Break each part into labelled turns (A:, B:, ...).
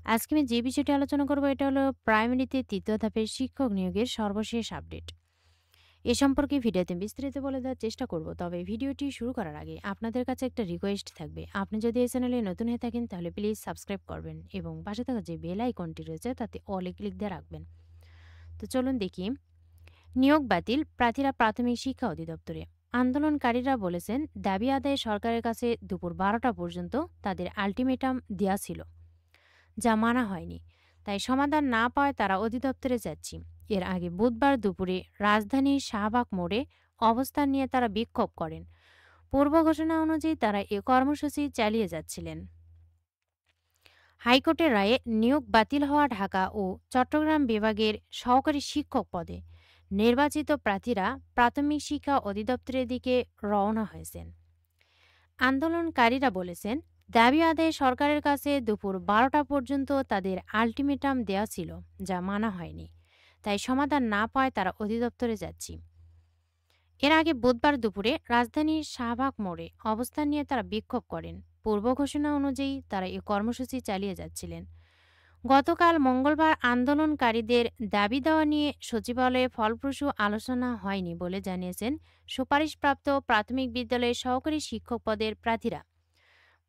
A: আজকে আমি যে বিষয়টি আলোচনা করব এটা হলো প্রাইমারিতে ৩য় ধাপের শিক্ষক নিয়োগের সর্বশেষ আপডেট। এ সম্পর্কে ভিডিওতে বিস্তারিত বলে দেওয়ার চেষ্টা করব। তবে ভিডিওটি শুরু করার আগে আপনাদের কাছে একটা রিকোয়েস্ট থাকবে। আপনি যদি এই চ্যানেলে নতুন হয়ে থাকেন তাহলে প্লিজ সাবস্ক্রাইব করবেন এবং পাশে থাকা যে বেল আইকনটি রয়েছে তাতে অলে ক্লিক দিয়ে রাখবেন। তো চলুন দেখি। নিয়োগ বাতিল প্রার্থীরা প্রাথমিক শিক্ষা অধিদপ্তরে। আন্দোলনকারীরা বলেছেন দাবি আদায়ে সরকারের কাছে দুপুর ১২টা পর্যন্ত তাদের আলটিমেটাম দেওয়া ছিল, যা মানা হয়নি। তাই সমাধান না পাওয়ায় তারা অধিদপ্তরে যাচ্ছি। এর আগে বুধবার দুপুরে রাজধানীর শাহবাগ মোড়ে অবস্থান নিয়ে তারা বিক্ষোভ করেন। পূর্ব ঘোষণা অনুযায়ী তারা এ কর্মসূচি চালিয়ে যাচ্ছিলেন। হাইকোর্টের রায়ে নিয়োগ বাতিল হওয়া ঢাকা ও চট্টগ্রাম বিভাগের সহকারী শিক্ষক পদে নির্বাচিত প্রার্থীরা প্রাথমিক শিক্ষা অধিদপ্তরের দিকে রওনা হয়েছেন। আন্দোলনকারীরা বলেছেন দাবি আদায়ে সরকারের কাছে দুপুর ১২টা পর্যন্ত তাদের আলটিমেটাম দেওয়া ছিল, যা মানা হয়নি। তাই সমাধান না পাওয়ায় তারা অধিদপ্তরে যাচ্ছি। এর আগে বুধবার দুপুরে রাজধানীর শাহবাগ মোড়ে অবস্থান নিয়ে তারা বিক্ষোভ করেন। পূর্ব ঘোষণা অনুযায়ী তারা এই কর্মসূচি চালিয়ে যাচ্ছিলেন। গতকাল মঙ্গলবার আন্দোলনকারীদের দাবি দেওয়া নিয়ে সচিবালয়ে ফলপ্রসূ আলোচনা হয়নি বলে জানিয়েছেন সুপারিশপ্রাপ্ত প্রাথমিক বিদ্যালয়ের সহকারী শিক্ষক পদের প্রার্থীরা।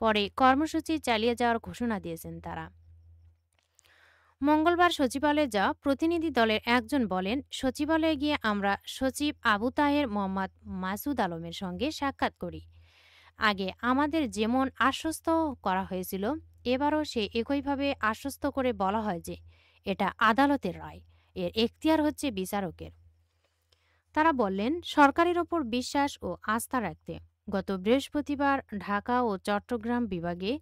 A: পরে কর্মসূচি চালিয়ে যাওয়ার ঘোষণা দিয়েছেন তারা। মঙ্গলবার সচিবালয়ে যাওয়া প্রতিনিধি দলের একজন বলেন, সচিবালয়ে গিয়ে আমরা সচিব আবু তাহের মোহাম্মদ মাসুদ আলমের সঙ্গে সাক্ষাৎ করি। আগে আমাদের যেমন আশ্বস্ত করা হয়েছিল, এবারও সে একইভাবে আশ্বস্ত করে বলা হয় যে এটা আদালতের রায়, এর এখতিয়ার হচ্ছে বিচারকের। তারা বললেন সরকারের ওপর বিশ্বাস ও আস্থা রাখতে। গত বৃহস্পতিবার ঢাকা ও চট্টগ্রাম বিভাগে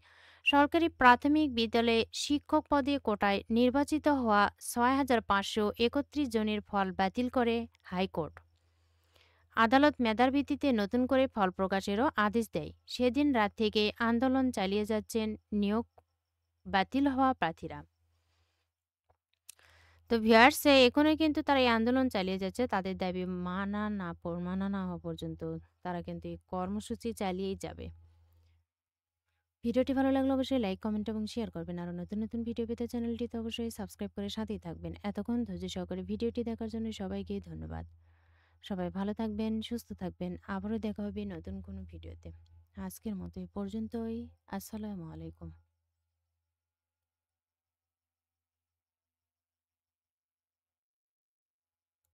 A: সরকারি প্রাথমিক বিদ্যালয়ে শিক্ষক পদে কোটায় নির্বাচিত হওয়া ৬,৫৩১ জনের ফল বাতিল করে হাইকোর্ট। আদালত মেধার ভিত্তিতে নতুন করে ফল প্রকাশেরও আদেশ দেয়। সেদিন রাত থেকে আন্দোলন চালিয়ে যাচ্ছেন নিয়োগ বাতিল হওয়া প্রার্থীরা। তো ভিউয়ার্স, এখনই কিন্তু তারা এই আন্দোলন চালিয়ে যাচ্ছে। তাদের দাবি মানা না হওয়া পর্যন্ত তারা কিন্তু এই কর্মসূচি চালিয়েই যাবে। ভিডিওটি ভালো লাগলে অবশ্যই লাইক, কমেন্ট এবং শেয়ার করবেন। আরও নতুন নতুন ভিডিও পেতে চ্যানেলটিতে অবশ্যই সাবস্ক্রাইব করে সাথেই থাকবেন। এতক্ষণ ধৈর্য সহকারে ভিডিওটি দেখার জন্য সবাইকে ধন্যবাদ। সবাই ভালো থাকবেন, সুস্থ থাকবেন। আবারও দেখা হবে নতুন কোনো ভিডিওতে। আজকের মতো এই পর্যন্তই। আসসালামু আলাইকুম।